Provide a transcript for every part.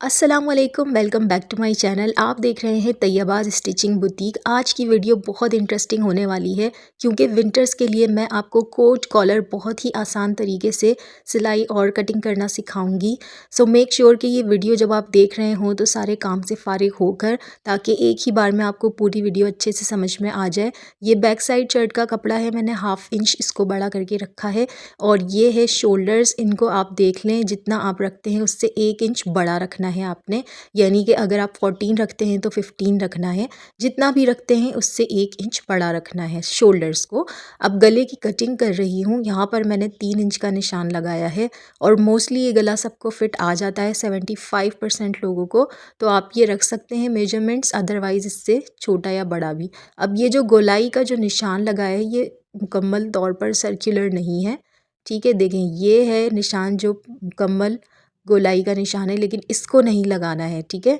अस्सलामुअलैकुम, welcome back to my channel. आप देख रहे हैं तैयबाज स्टिचिंग बुटीक। आज की वीडियो बहुत इंटरेस्टिंग होने वाली है क्योंकि विंटर्स के लिए मैं आपको कोट कॉलर बहुत ही आसान तरीके से सिलाई और कटिंग करना सिखाऊंगी। सो मेक श्योर कि ये वीडियो जब आप देख रहे हों तो सारे काम से फारिग होकर, ताकि एक ही बार में आपको पूरी वीडियो अच्छे से समझ में आ जाए। ये बैक साइड शर्ट का कपड़ा है, मैंने 1/2 इंच इसको बड़ा करके रखा है। और ये है शोल्डर्स, इनको आप देख लें, जितना आप रखते हैं उससे 1 इंच बड़ा रखना है आपने। यानी कि अगर आप 14 रखते हैं तो 15 रखना है, जितना भी रखते हैं उससे 1 इंच बड़ा रखना है शोल्डर्स को। अब गले की कटिंग कर रही हूँ, यहाँ पर मैंने 3 इंच का निशान लगाया है और मोस्टली ये गला सबको फिट आ जाता है 75% लोगों को। तो आप ये रख सकते हैं मेजरमेंट्स, अदरवाइज़ इससे छोटा या बड़ा भी। अब ये जो गोलाई का जो निशान लगाया है ये मुकम्मल तौर पर सर्कुलर नहीं है, ठीक है। देखें, ये है निशान जो मुकम्मल गोलाई का निशान है, लेकिन इसको नहीं लगाना है, ठीक है।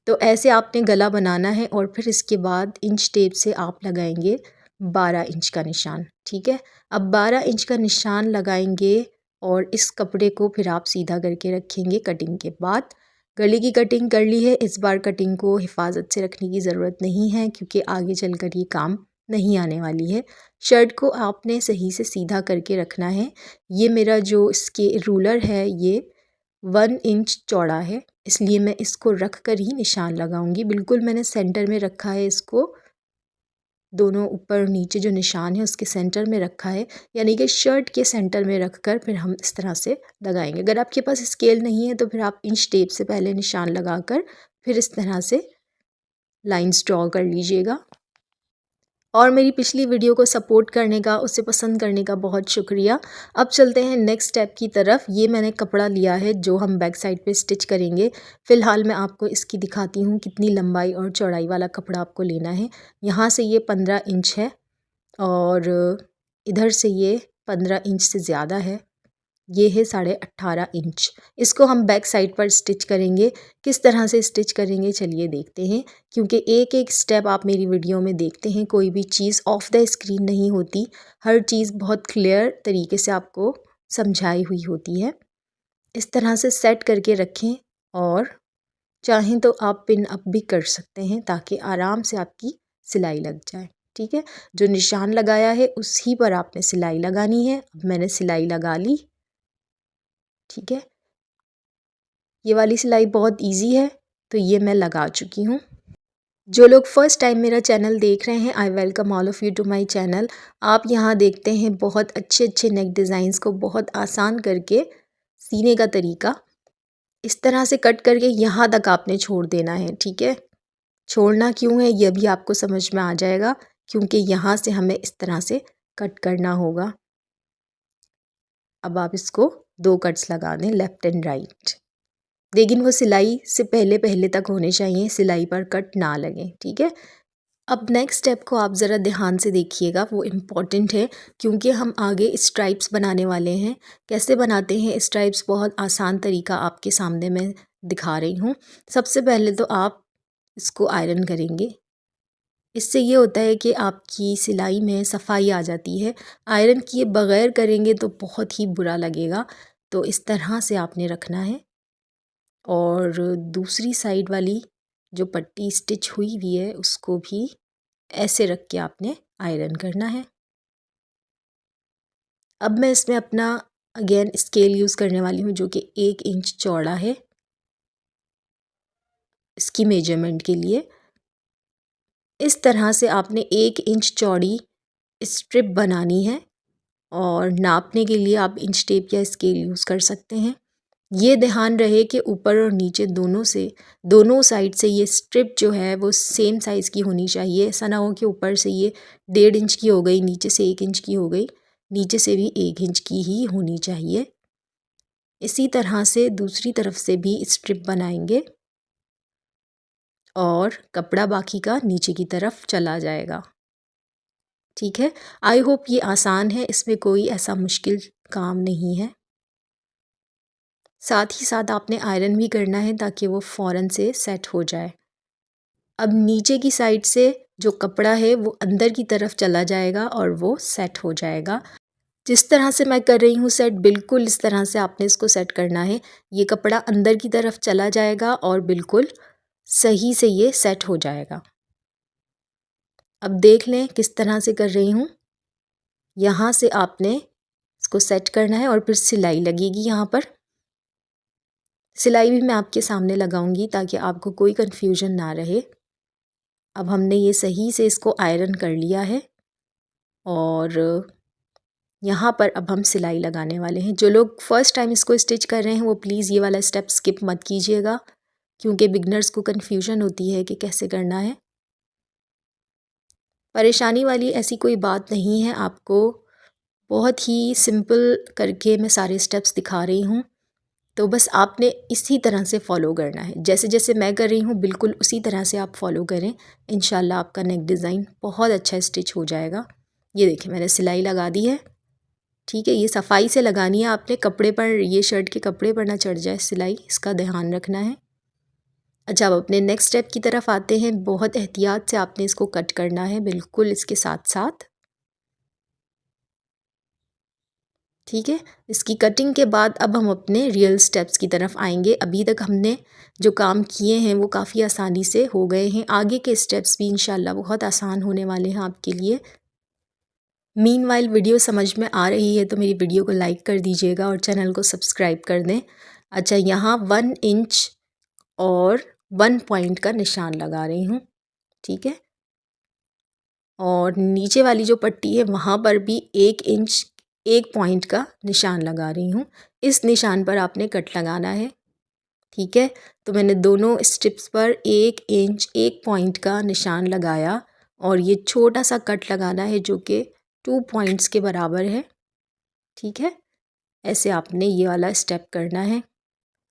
तो ऐसे आपने गला बनाना है और फिर इसके बाद इंच टेप से आप लगाएंगे 12 इंच का निशान, ठीक है। अब 12 इंच का निशान लगाएंगे और इस कपड़े को फिर आप सीधा करके रखेंगे। कटिंग के बाद गले की कटिंग कर ली है। इस बार कटिंग को हिफाजत से रखने की ज़रूरत नहीं है क्योंकि आगे चलकर ये काम नहीं आने वाली है। शर्ट को आपने सही से सीधा करके रखना है। ये मेरा जो इसके रूलर है ये 1 इंच चौड़ा है, इसलिए मैं इसको रख कर ही निशान लगाऊंगी। बिल्कुल मैंने सेंटर में रखा है इसको, दोनों ऊपर और नीचे जो निशान है उसके सेंटर में रखा है, यानी कि शर्ट के सेंटर में रखकर फिर हम इस तरह से लगाएंगे। अगर आपके पास स्केल नहीं है तो फिर आप इंच टेप से पहले निशान लगाकर फिर इस तरह से लाइंस ड्रॉ कर लीजिएगा। और मेरी पिछली वीडियो को सपोर्ट करने का, उसे पसंद करने का बहुत शुक्रिया। अब चलते हैं नेक्स्ट स्टेप की तरफ। ये मैंने कपड़ा लिया है जो हम बैक साइड पे स्टिच करेंगे। फ़िलहाल मैं आपको इसकी दिखाती हूँ कितनी लंबाई और चौड़ाई वाला कपड़ा आपको लेना है। यहाँ से ये 15 इंच है और इधर से ये 15 इंच से ज़्यादा है। ये है 18.5 इंच। इसको हम बैक साइड पर स्टिच करेंगे। किस तरह से स्टिच करेंगे चलिए देखते हैं, क्योंकि एक एक स्टेप आप मेरी वीडियो में देखते हैं, कोई भी चीज़ ऑफ द स्क्रीन नहीं होती, हर चीज़ बहुत क्लियर तरीके से आपको समझाई हुई होती है। इस तरह से सेट करके रखें और चाहें तो आप पिन अप भी कर सकते हैं ताकि आराम से आपकी सिलाई लग जाए, ठीक है। जो निशान लगाया है उसी पर आपने सिलाई लगानी है। अब मैंने सिलाई लगा ली, ठीक है। ये वाली सिलाई बहुत इजी है, तो ये मैं लगा चुकी हूँ। जो लोग फर्स्ट टाइम मेरा चैनल देख रहे हैं, I welcome all of you to my channel. आप यहाँ देखते हैं बहुत अच्छे अच्छे नेक डिज़ाइंस को बहुत आसान करके सीने का तरीका। इस तरह से कट करके यहाँ तक आपने छोड़ देना है, ठीक है। छोड़ना क्यों है ये भी आपको समझ में आ जाएगा, क्योंकि यहाँ से हमें इस तरह से कट करना होगा। अब आप इसको 2 कट्स लगा दें, लेफ़्ट एंड राइट, लेकिन वो सिलाई से पहले पहले तक होने चाहिए, सिलाई पर कट ना लगे, ठीक है। अब नेक्स्ट स्टेप को आप ज़रा ध्यान से देखिएगा, वो इम्पॉर्टेंट है क्योंकि हम आगे स्ट्राइप्स बनाने वाले हैं। कैसे बनाते हैं स्ट्राइप्स, बहुत आसान तरीका आपके सामने मैं दिखा रही हूँ। सबसे पहले तो आप इसको आयरन करेंगे। इससे ये होता है कि आपकी सिलाई में सफाई आ जाती है। आयरन किए बगैर करेंगे तो बहुत ही बुरा लगेगा। तो इस तरह से आपने रखना है और दूसरी साइड वाली जो पट्टी स्टिच हुई हुई है उसको भी ऐसे रख के आपने आयरन करना है। अब मैं इसमें अपना अगेन स्केल यूज़ करने वाली हूँ जो कि 1 इंच चौड़ा है इसकी मेजरमेंट के लिए। इस तरह से आपने 1 इंच चौड़ी स्ट्रिप बनानी है और नापने के लिए आप इंच टेप या स्केल यूज़ कर सकते हैं। ये ध्यान रहे कि ऊपर और नीचे दोनों साइड से ये स्ट्रिप जो है वो सेम साइज़ की होनी चाहिए। ऐसा ना हो कि ऊपर से ये 1.5 इंच की हो गई, नीचे से 1 इंच की हो गई, नीचे से भी 1 इंच की ही होनी चाहिए। इसी तरह से दूसरी तरफ से भी स्ट्रिप बनाएंगे और कपड़ा बाकी का नीचे की तरफ चला जाएगा, ठीक है। आई होप ये आसान है, इसमें कोई ऐसा मुश्किल काम नहीं है। साथ ही साथ आपने आयरन भी करना है ताकि वो फ़ौरन से सेट हो जाए। अब नीचे की साइड से जो कपड़ा है वो अंदर की तरफ चला जाएगा और वो सेट हो जाएगा। जिस तरह से मैं कर रही हूँ सेट, बिल्कुल इस तरह से आपने इसको सेट करना है। ये कपड़ा अंदर की तरफ चला जाएगा और बिल्कुल सही से ये सेट हो जाएगा। अब देख लें किस तरह से कर रही हूँ। यहाँ से आपने इसको सेट करना है और फिर सिलाई लगेगी। यहाँ पर सिलाई भी मैं आपके सामने लगाऊंगी ताकि आपको कोई कंफ्यूजन ना रहे। अब हमने ये सही से इसको आयरन कर लिया है और यहाँ पर अब हम सिलाई लगाने वाले हैं। जो लोग फ़र्स्ट टाइम इसको स्टिच कर रहे हैं वो प्लीज़ ये वाला स्टेप स्किप मत कीजिएगा, क्योंकि बिगनर्स को कन्फ्यूजन होती है कि कैसे करना है। परेशानी वाली ऐसी कोई बात नहीं है, आपको बहुत ही सिंपल करके मैं सारे स्टेप्स दिखा रही हूँ। तो बस आपने इसी तरह से फ़ॉलो करना है, जैसे जैसे मैं कर रही हूँ बिल्कुल उसी तरह से आप फ़ॉलो करें। इंशाल्लाह आपका नेक डिज़ाइन बहुत अच्छा स्टिच हो जाएगा। ये देखिए मैंने सिलाई लगा दी है। ठीक है, ये सफाई से लगानी है आपने, कपड़े पर, ये शर्ट के कपड़े पर ना चढ़ जाए सिलाई, इसका ध्यान रखना है। अच्छा, अब अपने नेक्स्ट स्टेप की तरफ आते हैं। बहुत एहतियात से आपने इसको कट करना है, बिल्कुल इसके साथ साथ। ठीक है, इसकी कटिंग के बाद अब हम अपने रियल स्टेप्स की तरफ आएंगे। अभी तक हमने जो काम किए हैं वो काफ़ी आसानी से हो गए हैं। आगे के स्टेप्स भी इंशाल्लाह बहुत आसान होने वाले हैं आपके लिए। मीनवाइल वीडियो समझ में आ रही है तो मेरी वीडियो को लाइक कर दीजिएगा और चैनल को सब्सक्राइब कर दें। अच्छा, यहाँ 1 इंच और 1 पॉइंट का निशान लगा रही हूँ। ठीक है, और नीचे वाली जो पट्टी है वहाँ पर भी 1 इंच 1 पॉइंट का निशान लगा रही हूँ। इस निशान पर आपने कट लगाना है। ठीक है, तो मैंने दोनों स्ट्रिप्स पर 1 इंच 1 पॉइंट का निशान लगाया और ये छोटा सा कट लगाना है जो कि 2 पॉइंट्स के बराबर है। ठीक है, ऐसे आपने ये वाला स्टेप करना है।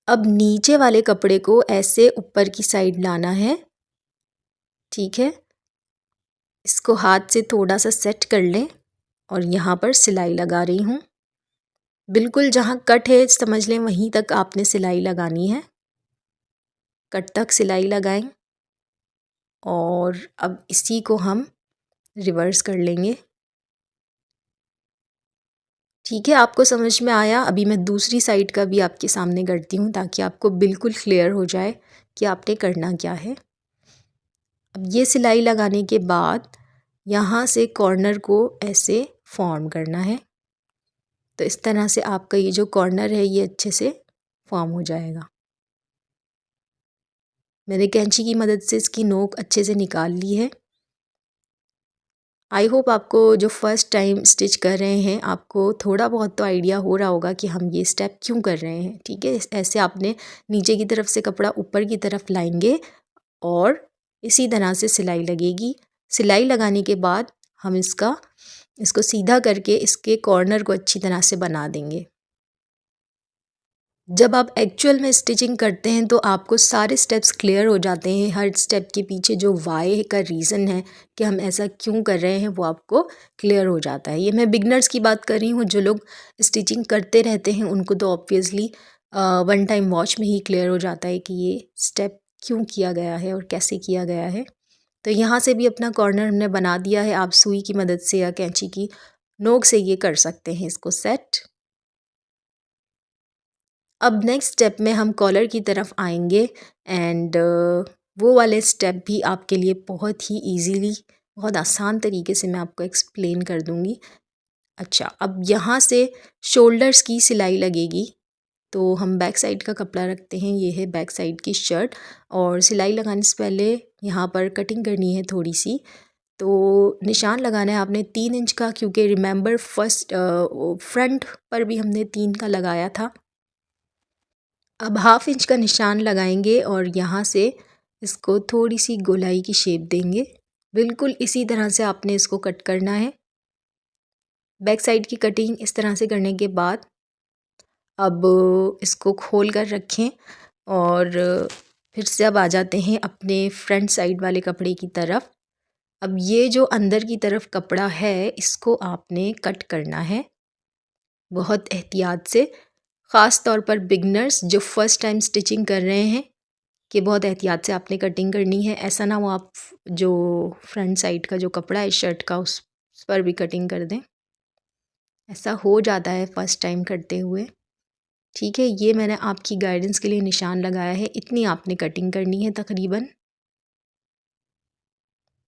अब नीचे वाले कपड़े को ऐसे ऊपर की साइड लाना है। ठीक है, इसको हाथ से थोड़ा सा सेट कर लें और यहाँ पर सिलाई लगा रही हूँ। बिल्कुल जहाँ कट है समझ लें वहीं तक आपने सिलाई लगानी है। कट तक सिलाई लगाएं और अब इसी को हम रिवर्स कर लेंगे। ठीक है, आपको समझ में आया। अभी मैं दूसरी साइड का भी आपके सामने करती हूँ ताकि आपको बिल्कुल क्लियर हो जाए कि आपने करना क्या है। अब ये सिलाई लगाने के बाद यहाँ से कॉर्नर को ऐसे फॉर्म करना है। तो इस तरह से आपका ये जो कॉर्नर है ये अच्छे से फॉर्म हो जाएगा। मैंने कैंची की मदद से इसकी नोक अच्छे से निकाल ली है। आई होप आपको जो फर्स्ट टाइम स्टिच कर रहे हैं आपको थोड़ा बहुत तो आइडिया हो रहा होगा कि हम ये स्टेप क्यों कर रहे हैं। ठीक है, ऐसे आपने नीचे की तरफ से कपड़ा ऊपर की तरफ लाएंगे और इसी तरह से सिलाई लगेगी। सिलाई लगाने के बाद हम इसको सीधा करके इसके कॉर्नर को अच्छी तरह से बना देंगे। जब आप एक्चुअल में स्टिचिंग करते हैं तो आपको सारे स्टेप्स क्लियर हो जाते हैं। हर स्टेप के पीछे जो वाई का रीज़न है कि हम ऐसा क्यों कर रहे हैं वो आपको क्लियर हो जाता है। ये मैं बिगनर्स की बात कर रही हूँ, जो लोग स्टिचिंग करते रहते हैं उनको तो ऑब्वियसली वन टाइम वॉच में ही क्लियर हो जाता है कि ये स्टेप क्यों किया गया है और कैसे किया गया है। तो यहाँ से भी अपना कॉर्नर हमने बना दिया है। आप सुई की मदद से या कैंची की नोक से ये कर सकते हैं इसको सेट। अब नेक्स्ट स्टेप में हम कॉलर की तरफ आएंगे एंड वो वाले स्टेप भी आपके लिए बहुत ही इजीली, बहुत आसान तरीके से मैं आपको एक्सप्लेन कर दूंगी। अच्छा, अब यहाँ से शोल्डर्स की सिलाई लगेगी। तो हम बैक साइड का कपड़ा रखते हैं, ये है बैक साइड की शर्ट, और सिलाई लगाने से पहले यहाँ पर कटिंग करनी है थोड़ी सी। तो निशान लगाना है आपने 3 इंच का, क्योंकि रिमेंबर फर्स्ट फ्रंट पर भी हमने 3 का लगाया था। अब 1/2 इंच का निशान लगाएंगे और यहाँ से इसको थोड़ी सी गोलाई की शेप देंगे। बिल्कुल इसी तरह से आपने इसको कट करना है। बैक साइड की कटिंग इस तरह से करने के बाद अब इसको खोल कर रखें और फिर से अब आ जाते हैं अपने फ्रंट साइड वाले कपड़े की तरफ। अब ये जो अंदर की तरफ कपड़ा है इसको आपने कट करना है बहुत एहतियात से। ख़ास तौर पर बिगनर्स जो फर्स्ट टाइम स्टिचिंग कर रहे हैं कि बहुत एहतियात से आपने कटिंग करनी है। ऐसा ना हो आप जो फ्रंट साइड का जो कपड़ा है शर्ट का उस पर भी कटिंग कर दें। ऐसा हो जाता है फर्स्ट टाइम करते हुए। ठीक है, ये मैंने आपकी गाइडेंस के लिए निशान लगाया है, इतनी आपने कटिंग करनी है तकरीबन।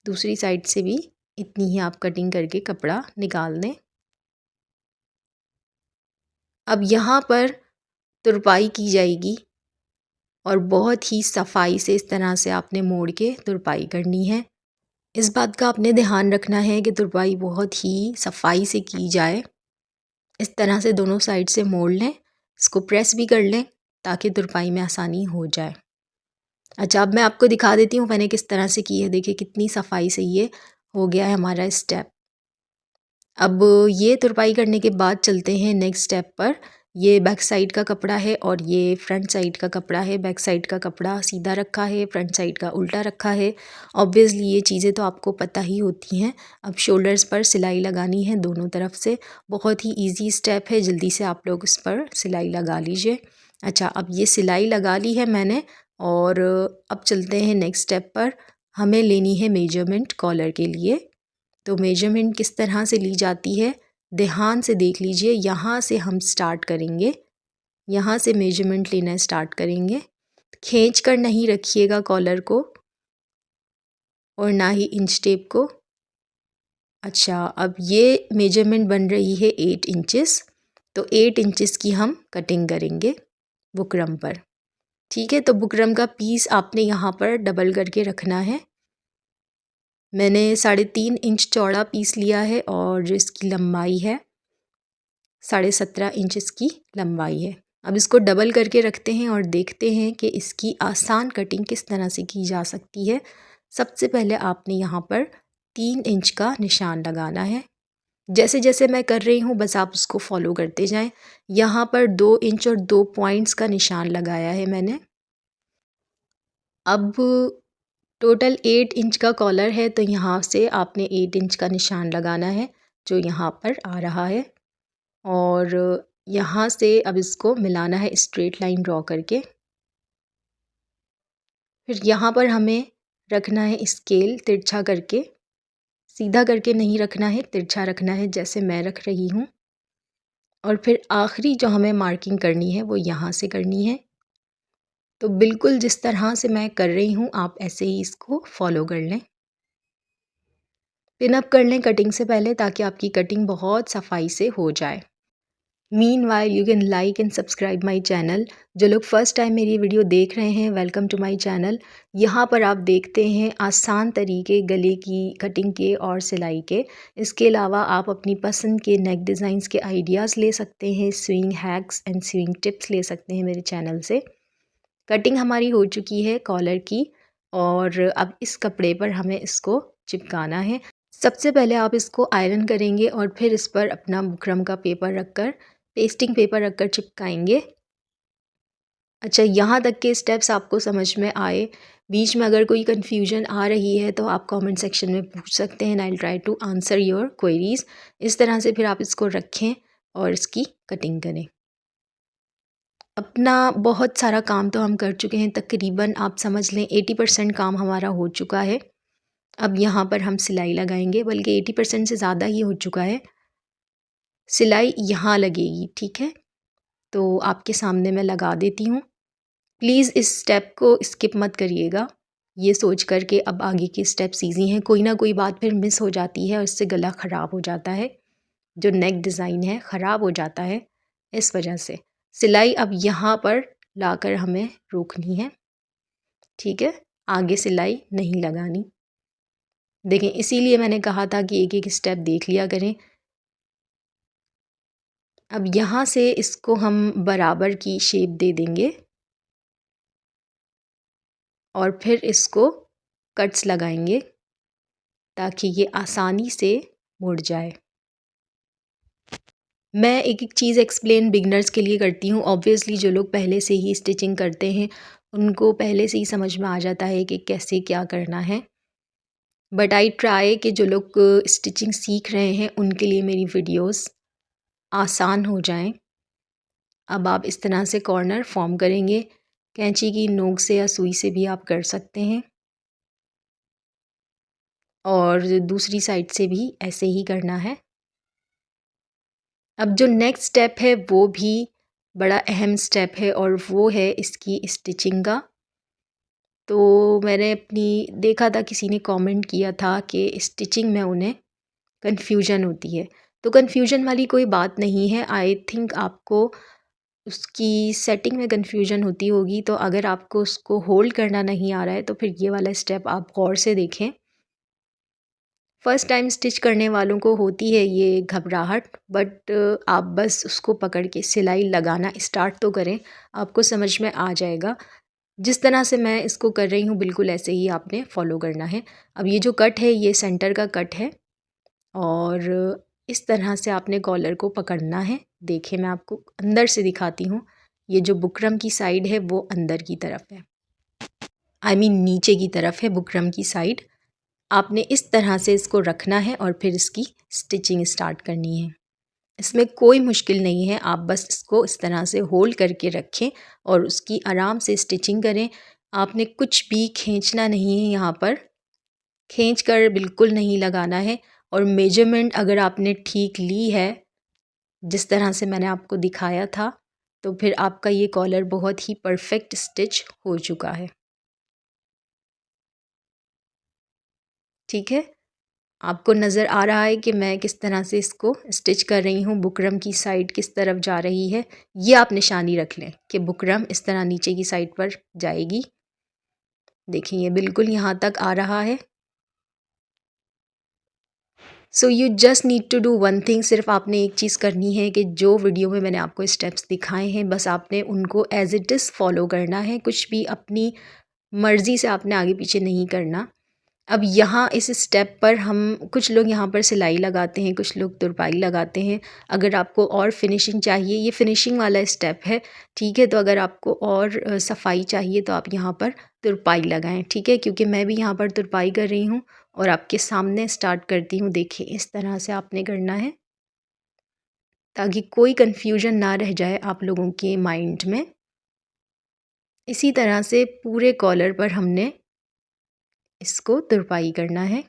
दूसरी साइड से भी इतनी ही आप कटिंग करके कपड़ा निकाल दें। अब यहाँ पर तुरपाई की जाएगी और बहुत ही सफाई से इस तरह से आपने मोड़ के तुरपाई करनी है। इस बात का आपने ध्यान रखना है कि तुरपाई बहुत ही सफाई से की जाए। इस तरह से दोनों साइड से मोड़ लें, इसको प्रेस भी कर लें ताकि तुरपाई में आसानी हो जाए। अच्छा, अब मैं आपको दिखा देती हूँ मैंने किस तरह से की है। देखिए कितनी सफाई से ये हो गया है हमारा स्टेप। अब ये तुरपाई करने के बाद चलते हैं नेक्स्ट स्टेप पर। ये बैक साइड का कपड़ा है और ये फ्रंट साइड का कपड़ा है। बैक साइड का कपड़ा सीधा रखा है, फ्रंट साइड का उल्टा रखा है। ऑब्वियसली ये चीज़ें तो आपको पता ही होती हैं। अब शोल्डर्स पर सिलाई लगानी है दोनों तरफ से। बहुत ही इजी स्टेप है, जल्दी से आप लोग इस पर सिलाई लगा लीजिए। अच्छा, अब ये सिलाई लगा ली है मैंने और अब चलते हैं नेक्स्ट स्टेप पर। हमें लेनी है मेजरमेंट कॉलर के लिए। तो मेजरमेंट किस तरह से ली जाती है ध्यान से देख लीजिए। यहाँ से हम स्टार्ट करेंगे, यहाँ से मेजरमेंट लेना स्टार्ट करेंगे। खींच कर नहीं रखिएगा कॉलर को और ना ही इंच टेप को। अच्छा, अब ये मेजरमेंट बन रही है 8 इंचेस। तो 8 इंचेस की हम कटिंग करेंगे बुकरम पर। ठीक है, तो बुकरम का पीस आपने यहाँ पर डबल करके रखना है। मैंने 3.5 इंच चौड़ा पीस लिया है और जो इसकी लंबाई है 17.5 इंच की लंबाई है। अब इसको डबल करके रखते हैं और देखते हैं कि इसकी आसान कटिंग किस तरह से की जा सकती है। सबसे पहले आपने यहाँ पर 3 इंच का निशान लगाना है। जैसे जैसे मैं कर रही हूँ बस आप उसको फॉलो करते जाएं। यहाँ पर 2 इंच और 2 पॉइंट्स का निशान लगाया है मैंने। अब टोटल 8 इंच का कॉलर है तो यहाँ से आपने 8 इंच का निशान लगाना है जो यहाँ पर आ रहा है और यहाँ से अब इसको मिलाना है स्ट्रेट लाइन ड्रॉ करके। फिर यहाँ पर हमें रखना है स्केल तिरछा करके, सीधा करके नहीं रखना है, तिरछा रखना है जैसे मैं रख रही हूँ। और फिर आखिरी जो हमें मार्किंग करनी है वो यहाँ से करनी है। तो बिल्कुल जिस तरह से मैं कर रही हूँ आप ऐसे ही इसको फॉलो कर लें। पिन अप कर लें कटिंग से पहले ताकि आपकी कटिंग बहुत सफाई से हो जाए। Meanwhile you can like and subscribe my channel. जो लोग फर्स्ट टाइम मेरी वीडियो देख रहे हैं वेलकम टू माई चैनल। यहाँ पर आप देखते हैं आसान तरीके गले की कटिंग के और सिलाई के। इसके अलावा आप अपनी पसंद के नेक डिज़ाइंस के आइडियाज़ ले सकते हैं, swing hacks and swing tips ले सकते हैं मेरे चैनल से। कटिंग हमारी हो चुकी है कॉलर की और अब इस कपड़े पर हमें इसको चिपकाना है। सबसे पहले आप इसको आयरन करेंगे और फिर इस पर अपना बुकरम का पेपर रखकर, पेस्टिंग पेपर रखकर चिपकाएंगे। अच्छा, यहाँ तक के स्टेप्स आपको समझ में आए। बीच में अगर कोई कन्फ्यूजन आ रही है तो आप कमेंट सेक्शन में पूछ सकते हैं। I will try to answer your queries. इस तरह से फिर आप इसको रखें और इसकी कटिंग करें। अपना बहुत सारा काम तो हम कर चुके हैं, तकरीबन आप समझ लें 80% काम हमारा हो चुका है। अब यहाँ पर हम सिलाई लगाएंगे, बल्कि 80% से ज़्यादा ही हो चुका है। सिलाई यहाँ लगेगी, ठीक है। तो आपके सामने मैं लगा देती हूँ। प्लीज़ इस स्टेप को स्किप मत करिएगा, ये सोच कर के अब आगे के स्टेप्स ईजी हैं। कोई ना कोई बात फिर मिस हो जाती है और इससे गला ख़राब हो जाता है, जो नेक डिज़ाइन है ख़राब हो जाता है। इस वजह से सिलाई अब यहाँ पर लाकर हमें रोकनी है, ठीक है। आगे सिलाई नहीं लगानी। देखें, इसीलिए मैंने कहा था कि एक एक स्टेप देख लिया करें। अब यहाँ से इसको हम बराबर की शेप दे देंगे और फिर इसको कट्स लगाएंगे ताकि ये आसानी से मुड़ जाए। मैं एक एक चीज़ एक्सप्लेन बिगनर्स के लिए करती हूँ। ऑब्वियसली जो लोग पहले से ही स्टिचिंग करते हैं उनको पहले से ही समझ में आ जाता है कि कैसे क्या करना है। बट आई ट्राई कि जो लोग स्टिचिंग सीख रहे हैं उनके लिए मेरी वीडियोस आसान हो जाएं। अब आप इस तरह से कॉर्नर फॉर्म करेंगे। कैंची की नोक से या सुई से भी आप कर सकते हैं और दूसरी साइड से भी ऐसे ही करना है। अब जो नेक्स्ट स्टेप है वो भी बड़ा अहम स्टेप है और वो है इसकी स्टिचिंग का। तो मैंने अपनी देखा था, किसी ने कमेंट किया था कि स्टिचिंग में उन्हें कन्फ्यूजन होती है। तो कन्फ्यूजन वाली कोई बात नहीं है। आई थिंक आपको उसकी सेटिंग में कन्फ्यूजन होती होगी। तो अगर आपको उसको होल्ड करना नहीं आ रहा है तो फिर ये वाला स्टेप आप गौर से देखें। फ़र्स्ट टाइम स्टिच करने वालों को होती है ये घबराहट, बट आप बस उसको पकड़ के सिलाई लगाना स्टार्ट तो करें, आपको समझ में आ जाएगा। जिस तरह से मैं इसको कर रही हूँ बिल्कुल ऐसे ही आपने फॉलो करना है। अब ये जो कट है ये सेंटर का कट है और इस तरह से आपने कॉलर को पकड़ना है। देखिए मैं आपको अंदर से दिखाती हूँ। ये जो बुकरम की साइड है वो अंदर की तरफ है, आई मीन नीचे की तरफ है बुकरम की साइड। आपने इस तरह से इसको रखना है और फिर इसकी स्टिचिंग स्टार्ट करनी है। इसमें कोई मुश्किल नहीं है, आप बस इसको इस तरह से होल्ड करके रखें और उसकी आराम से स्टिचिंग करें। आपने कुछ भी खींचना नहीं है, यहाँ पर खींच कर बिल्कुल नहीं लगाना है। और मेजरमेंट अगर आपने ठीक ली है जिस तरह से मैंने आपको दिखाया था, तो फिर आपका ये कॉलर बहुत ही परफेक्ट स्टिच हो चुका है। ठीक है, आपको नज़र आ रहा है कि मैं किस तरह से इसको स्टिच कर रही हूँ। बुकरम की साइड किस तरफ जा रही है ये आप निशानी रख लें कि बुकरम इस तरह नीचे की साइड पर जाएगी। देखिए ये बिल्कुल यहाँ तक आ रहा है। So you just need to do one thing. सिर्फ आपने एक चीज़ करनी है कि जो वीडियो में मैंने आपको स्टेप्स दिखाए हैं बस आपने उनको एज इट इज़ फॉलो करना है। कुछ भी अपनी मर्ज़ी से आपने आगे पीछे नहीं करना। अब यहाँ इस स्टेप पर हम कुछ लोग यहाँ पर सिलाई लगाते हैं, कुछ लोग तुरपाई लगाते हैं। अगर आपको और फिनिशिंग चाहिए, ये फिनिशिंग वाला स्टेप है, ठीक है। तो अगर आपको और सफाई चाहिए तो आप यहाँ पर तुरपाई लगाएं, ठीक है। क्योंकि मैं भी यहाँ पर तुरपाई कर रही हूँ और आपके सामने स्टार्ट करती हूँ। देखिए इस तरह से आपने करना है ताकि कोई कन्फ्यूजन ना रह जाए आप लोगों के माइंड में। इसी तरह से पूरे कॉलर पर हमने इसको तुरपाई करना है।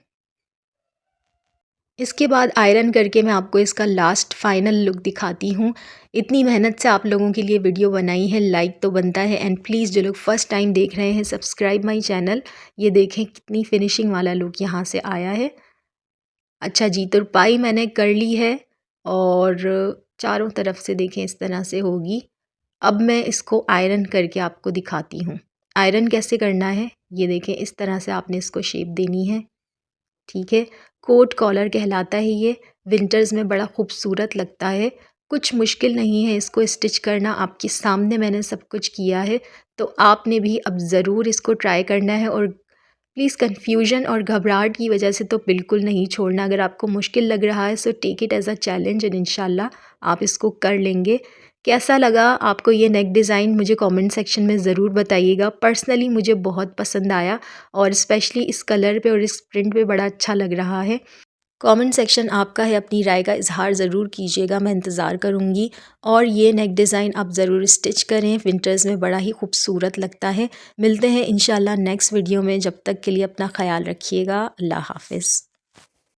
इसके बाद आयरन करके मैं आपको इसका लास्ट फाइनल लुक दिखाती हूँ। इतनी मेहनत से आप लोगों के लिए वीडियो बनाई है, लाइक तो बनता है। एंड प्लीज़ जो लोग फर्स्ट टाइम देख रहे हैं सब्सक्राइब माय चैनल। ये देखें कितनी फिनिशिंग वाला लुक यहाँ से आया है। अच्छा जी, तुरपाई मैंने कर ली है और चारों तरफ से देखें इस तरह से होगी। अब मैं इसको आयरन करके आपको दिखाती हूँ। आयरन कैसे करना है ये देखें, इस तरह से आपने इसको शेप देनी है, ठीक है। कोट कॉलर कहलाता है ये, विंटर्स में बड़ा खूबसूरत लगता है। कुछ मुश्किल नहीं है इसको स्टिच करना, आपके सामने मैंने सब कुछ किया है। तो आपने भी अब ज़रूर इसको ट्राई करना है और प्लीज़ कन्फ्यूजन और घबराहट की वजह से तो बिल्कुल नहीं छोड़ना। अगर आपको मुश्किल लग रहा है so take it as a challenge and इंशाल्लाह आप इसको कर लेंगे। कैसा लगा आपको ये नेक डिज़ाइन मुझे कमेंट सेक्शन में ज़रूर बताइएगा। पर्सनली मुझे बहुत पसंद आया और स्पेशली इस कलर पे और इस प्रिंट पे बड़ा अच्छा लग रहा है। कमेंट सेक्शन आपका है, अपनी राय का इज़हार ज़रूर कीजिएगा, मैं इंतज़ार करूँगी। और ये नेक डिज़ाइन आप ज़रूर स्टिच करें, विंटर्स में बड़ा ही खूबसूरत लगता है। मिलते हैं इंशाल्लाह नेक्स्ट वीडियो में, जब तक के लिए अपना ख़याल रखिएगा। अल्लाह हाफ़िज़।